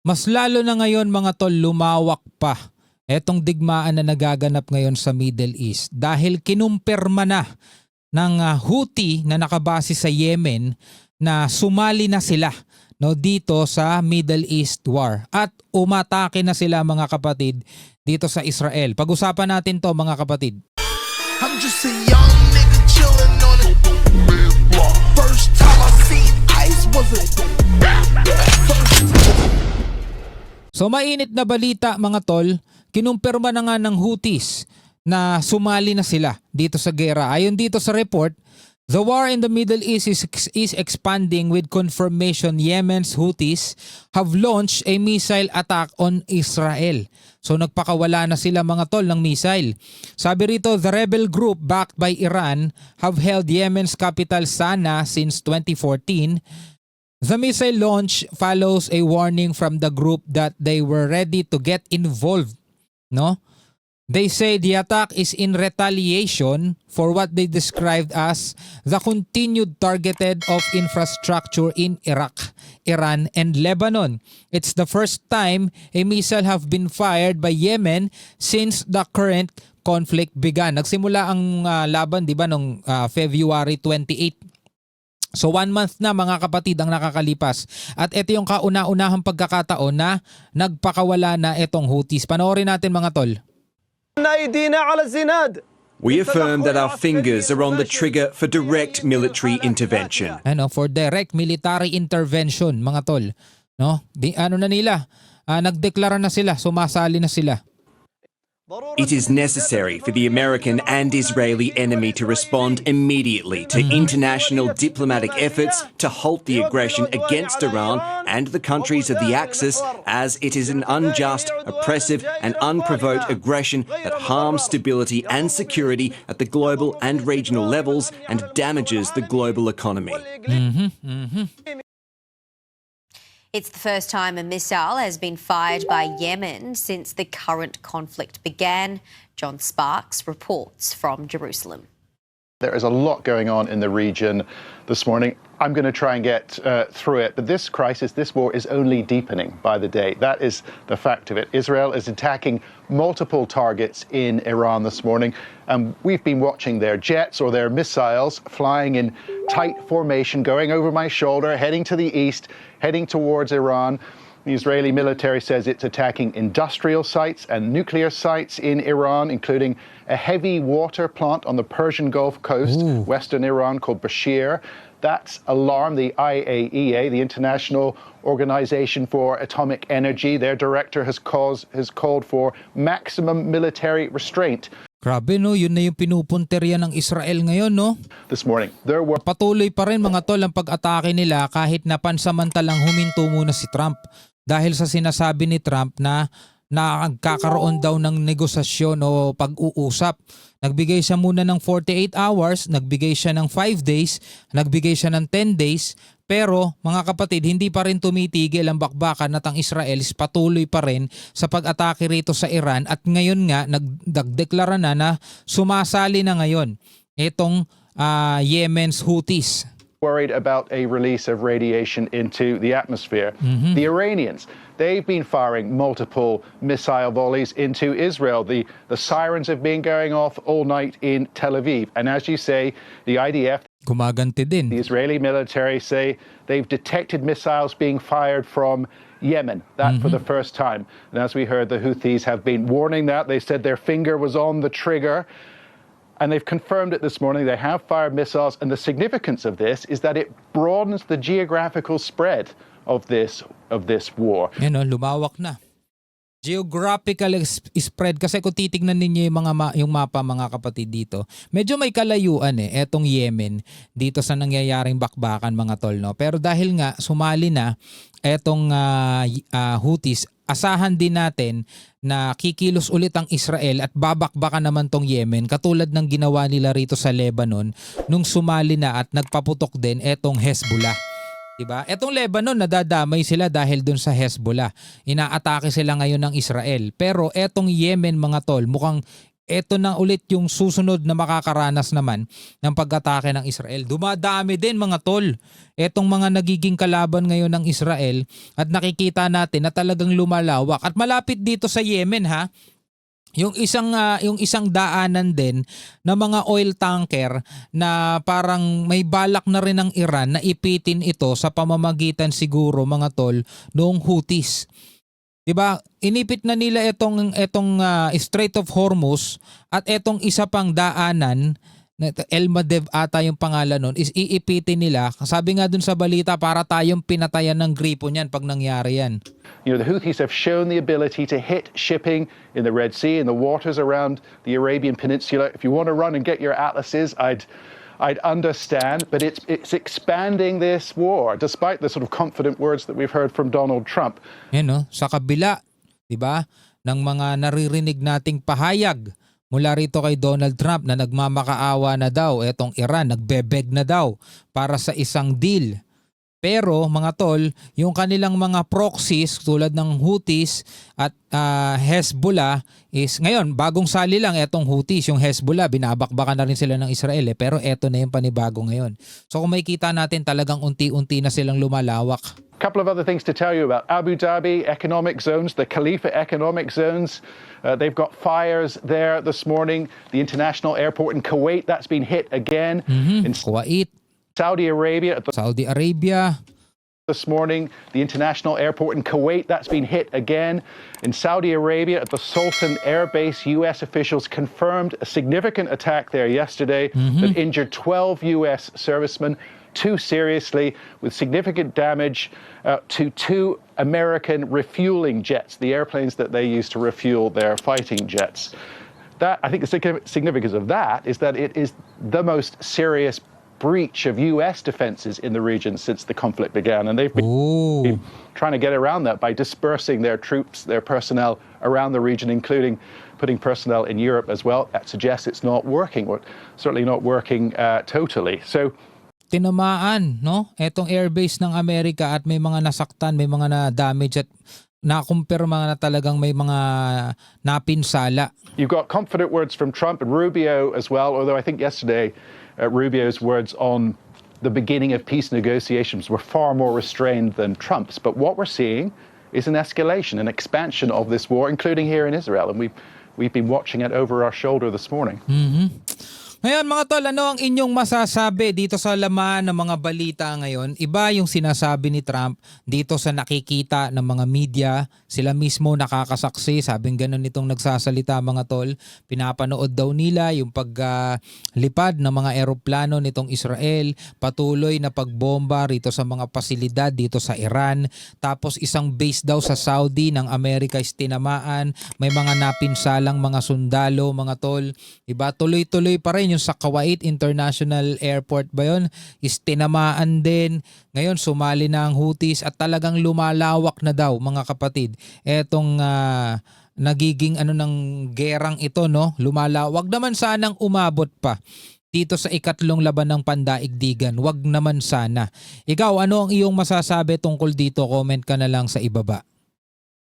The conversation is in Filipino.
Mas lalo na ngayon mga tol, lumawak pa etong digmaan na nagaganap ngayon sa Middle East dahil kinumpirma na ng Houthi na nakabase sa Yemen na sumali na sila no dito sa Middle East War at umatake na sila mga kapatid dito sa Israel. Pag-usapan natin to mga kapatid. I'm just a young nigga chillin' on it. First time I seen ice was a So mainit na balita mga tol, kinumpirma na nga ng Houthis na sumali na sila dito sa gera. Ayon dito sa report, the war in the Middle East is expanding with confirmation Yemen's Houthis have launched a missile attack on Israel. So nagpakawala na sila mga tol ng missile. Sabi rito, the rebel group backed by Iran have held Yemen's capital Sana'a since 2014. The missile launch follows a warning from the group that they were ready to get involved. No? They say the attack is in retaliation for what they described as the continued targeted of infrastructure in Iraq, Iran, and Lebanon. It's the first time a missile have been fired by Yemen since the current conflict began. Nagsimula ang laban, di ba, noong February 28. So 1 month na mga kapatid ang nakakalipas. At ito yung kauna-unahang pagkakataon na nagpakawala na itong Houthis. Panoorin natin mga tol. We affirm that our fingers are on the trigger for direct military intervention. For direct military intervention mga tol. No? Nagdeklara na sila, sumasali na sila. It is necessary for the American and Israeli enemy to respond immediately to international diplomatic efforts to halt the aggression against Iran and the countries of the Axis, as it is an unjust, oppressive and unprovoked aggression that harms stability and security at the global and regional levels and damages the global economy. It's the first time a missile has been fired by Yemen since the current conflict began. John Sparks reports from Jerusalem. There is a lot going on in the region this morning. I'm going to try and get through it, but this crisis, this war is only deepening by the day. That is the fact of it. Israel is attacking multiple targets in Iran this morning, and we've been watching their jets or their missiles flying in tight formation, going over my shoulder, heading to the east, heading towards Iran. The Israeli military says it's attacking industrial sites and nuclear sites in Iran, including a heavy water plant on the Persian Gulf coast, western Iran, called Bashir. That's alarmed the IAEA, the International Organization for Atomic Energy. Their director has called for maximum military restraint. Grabe no, yun na yung pinupunteriya ng Israel ngayon no. This morning, there were Patuloy pa rin mga tol ang pag-atake nila kahit na pansamantalang huminto muna si Trump. Dahil sa sinasabi ni Trump na nagkakaroon daw ng negosasyon o pag-uusap. Nagbigay siya muna ng 48 hours, nagbigay siya ng 5 days, nagbigay siya ng 10 days. Pero mga kapatid, hindi pa rin tumitigil ang bakbakan at ang Israel patuloy pa rin sa pag-atake rito sa Iran. At ngayon nga, nagdeklara na sumasali na ngayon itong Yemen's Houthis. Worried about a release of radiation into the atmosphere. The Iranians, they've been firing multiple missile volleys into Israel. The sirens have been going off all night in Tel Aviv. And as you say, the IDF, Gumaganti din. the Israeli military say they've detected missiles being fired from Yemen, that for the first time. And as we heard, the Houthis have been warning that. They said their finger was on the trigger. And they've confirmed it this morning. They have fired missiles. And the significance of this is that it broadens the geographical spread of this war. Yan o, lumawak na. Geographical spread. Kasi kung titignan ninyo yung mapa mga kapatid dito, medyo may kalayuan etong Yemen dito sa nangyayaring bakbakan mga tol. No? Pero dahil nga sumali na etong Houthis, asahan din natin na kikilos ulit ang Israel at babakbakan naman tong Yemen katulad ng ginawa nila rito sa Lebanon nung sumali na at nagpaputok din etong Hezbollah. Diba? Etong Lebanon nadadamay sila dahil dun sa Hezbollah. Inaatake sila ngayon ng Israel. Pero etong Yemen mga tol, mukhang eto na ulit yung susunod na makakaranas naman ng pag-atake ng Israel. Dumadami din mga tol, etong mga nagiging kalaban ngayon ng Israel at nakikita natin na talagang lumalawak. At malapit dito sa Yemen ha, yung isang daanan din na mga oil tanker na parang may balak na rin ng Iran na ipitin ito sa pamamagitan siguro mga tol noong Houthis. 'Di ba? Inipit na nila etong Strait of Hormuz at etong isa pang daanan na El Madev ata yung pangalan nun is iipitin nila. Sabi nga dun sa balita para tayong pinatayan ng gripo niyan pag nangyari yan. You know, the Houthis have shown the ability to hit shipping in the Red Sea, in the waters around the Arabian Peninsula. If you want to run and get your atlases, I'd understand, but it's expanding this war, despite the sort of confident words that we've heard from Donald Trump. Yan no, sa kabila, 'di ba, ng mga naririnig nating pahayag mula rito kay Donald Trump na nagmamakaawa na daw etong Iran, nagbebeg na daw para sa isang deal. Pero mga tol, yung kanilang mga proxies tulad ng Houthis at Hezbollah is ngayon bagong sali lang etong Houthis, yung Hezbollah binabakbakan na rin sila ng Israel pero eto na yung panibago ngayon. So kung makikita natin talagang unti-unti na silang lumalawak. Couple of other things to tell you about Abu Dhabi economic zones, the Khalifa economic zones. They've got fires there this morning. The international airport in Kuwait, that's been hit again. In Kuwait, Saudi Arabia Saudi Arabia, this morning, the international airport in Kuwait, that's been hit again. In Saudi Arabia, at the Sultan Air Base, U.S. officials confirmed a significant attack there yesterday that injured 12 U.S. servicemen, 2 seriously, with significant damage to 2 American refueling jets, the airplanes that they use to refuel their fighting jets. That, I think the significance of that is that it is the most serious breach of U.S. defenses in the region since the conflict began. And they've been trying to get around that by dispersing their troops, their personnel around the region, including putting personnel in Europe as well. That suggests it's not working, or certainly not working totally. So tinamaan no etong airbase ng Amerika at may mga nasaktan, may mga na-damage at nakumpirma na talagang may mga napinsala. you've got confident words from Trump and Rubio as well, although I think yesterday Rubio's words on the beginning of peace negotiations were far more restrained than Trump's. But what we're seeing is an escalation, an expansion of this war, including here in Israel. And we've been watching it over our shoulder this morning. Ngayon mga tol, ano ang inyong masasabi dito sa laman ng mga balita ngayon? Iba yung sinasabi ni Trump dito sa nakikita ng mga media. Sila mismo nakakasaksi, sabing ganun itong nagsasalita mga tol. Pinapanood daw nila yung paglipad ng mga eroplano nitong Israel. Patuloy na pagbomba rito sa mga pasilidad dito sa Iran. Tapos isang base daw sa Saudi ng Amerika is tinamaan. May mga napinsalang mga sundalo mga tol. Iba tuloy-tuloy pa rin yung sa Kuwait International Airport ba yun is tinamaan din. Ngayon sumali na ang Houthis at talagang lumalawak na daw mga kapatid etong nagiging ng gerang ito no, lumalawak. Naman sanang umabot pa dito sa ikatlong laban ng pandaigdigan, wag naman sana. Ikaw ano ang iyong masasabi tungkol dito? Comment ka na lang sa ibaba.